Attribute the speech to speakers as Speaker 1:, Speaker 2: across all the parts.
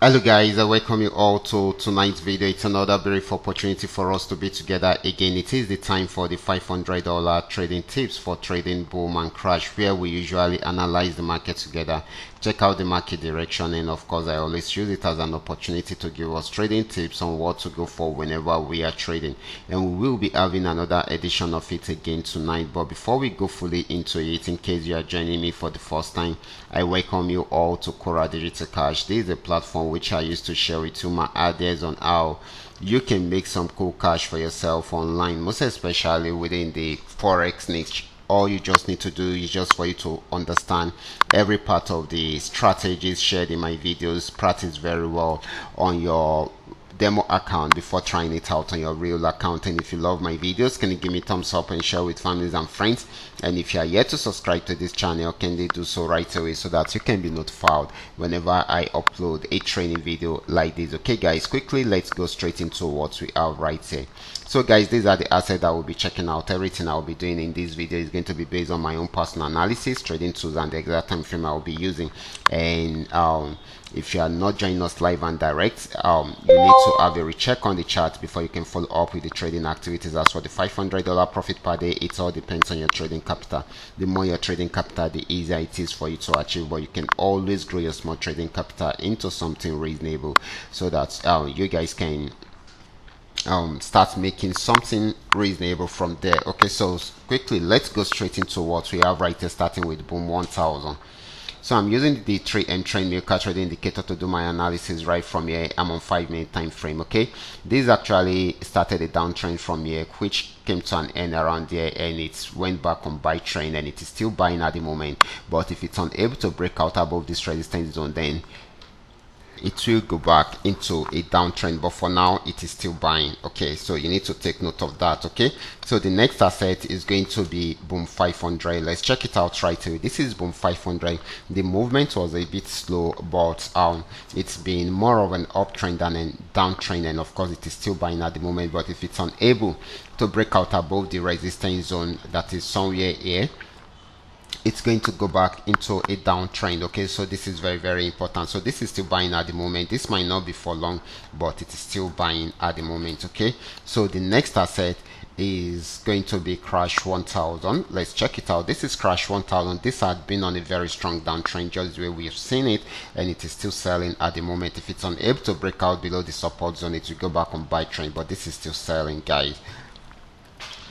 Speaker 1: Hello guys, I welcome you all to tonight's video. It's another brief opportunity for us to be together again. It is the time for the $500 trading tips for trading boom and crash, where we usually analyze the market together, check out the market direction, and of course I always use it as an opportunity to give us trading tips on what to go for whenever we are trading. And we will be having another edition of it again tonight. But before we go fully into it, in case you are joining me for the first time, I welcome you all to Qora Digital Cash. This is a platform which I used to share with you my ideas on how you can make some cool cash for yourself online, most especially within the forex niche. All you just need to do is just for you to understand every part of the strategies shared in my videos, practice very well on your demo account before trying it out on your real account. And if you love my videos, can you give me thumbs up and share with families and friends? And if you are yet to subscribe to this channel, can you do so right away so that you can be notified whenever I upload a training video like this? Okay guys, quickly let's go straight into what we have right here. So guys, these are the assets I will be checking out. Everything I will be doing in this video is going to be based on my own personal analysis, trading tools, and the exact time frame I will be using. And if you are not joining us live and direct, you need to have a recheck on the chart before you can follow up with the trading activities. As for the $500 profit per day, it all depends on your trading capital. The more your trading capital, the easier it is for you to achieve, but you can always grow your small trading capital into something reasonable so that you guys can start making something reasonable from there. Okay, so quickly let's go straight into what we have right here, starting with boom 1000. So I'm using the 3M trend milker trading indicator to do my analysis right from here. I'm on 5-minute time frame. Okay, this actually started a downtrend from here, which came to an end around there, and it went back on buy trend, and it is still buying at the moment. But if it's unable to break out above this resistance zone, then it will go back into a downtrend, but for now it is still buying. Okay, so you need to take note of that. Okay, so the next asset is going to be boom 500. Let's check it out right away. This is boom 500. The movement was a bit slow, but it's been more of an uptrend than a downtrend, and of course it is still buying at the moment. But if it's unable to break out above the resistance zone, that is somewhere here, it's going to go back into a downtrend. Okay, so this is very important. So this is still buying at the moment. This might not be for long, but it is still buying at the moment. Okay, so the next asset is going to be crash 1000. Let's check it out. This is crash 1000. This had been on a very strong downtrend, just the way we have seen it, and it is still selling at the moment. If it's unable to break out below the support zone, it will go back on buy trend, but this is still selling, guys.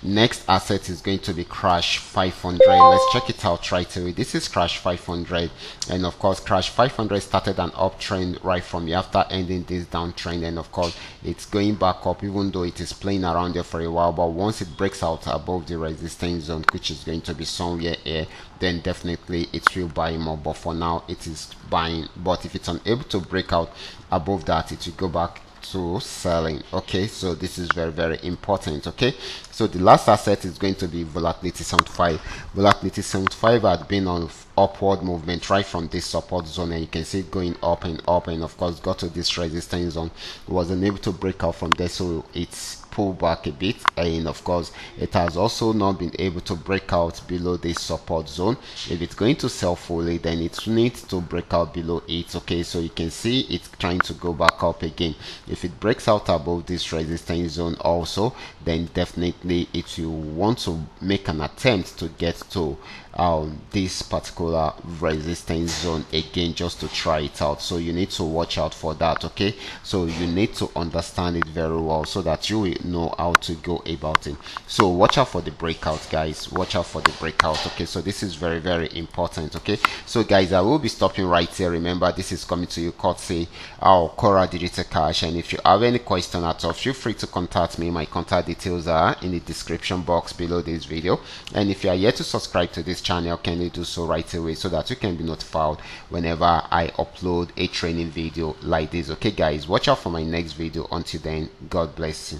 Speaker 1: Next asset is going to be crash 500. Let's check it out right away. This is crash 500, and of course crash 500 started an uptrend right from here after ending this downtrend, and of course it's going back up, even though it is playing around there for a while. But once it breaks out above the resistance zone, which is going to be somewhere here, then definitely it will buy more. But for now it is buying, but if it's unable to break out above that, it will go back to selling. Okay, so this is very important. Okay, so the last asset is going to be volatility 75. Volatility 75 had been on upward movement right from this support zone, and you can see it going up and up, and of course got to this resistance zone. It wasn't able to break out from there, so it's pulled back a bit, and of course it has also not been able to break out below this support zone. If it's going to sell fully, then it needs to break out below it. Okay, so you can see it's trying to go back up again. If it breaks out above this resistance zone also, then definitely it will want to make an attempt to get to this particular resistance zone again, just to try it out. So you need to watch out for that. Okay, so you need to understand it very well so that you will know how to go about it. So watch out for the breakout, guys. Watch out for the breakout. Okay, so this is very important. Okay, so guys, I will be stopping right here. Remember, this is coming to you courtesy our Qora Digital Cash, and if you have any question at all, feel free to contact me. My contact details are in the description box below this video, and if you are yet to subscribe to this channel, can you do so right away so that you can be notified whenever I upload a training video like this. Okay guys, watch out for my next video. Until then, God bless you.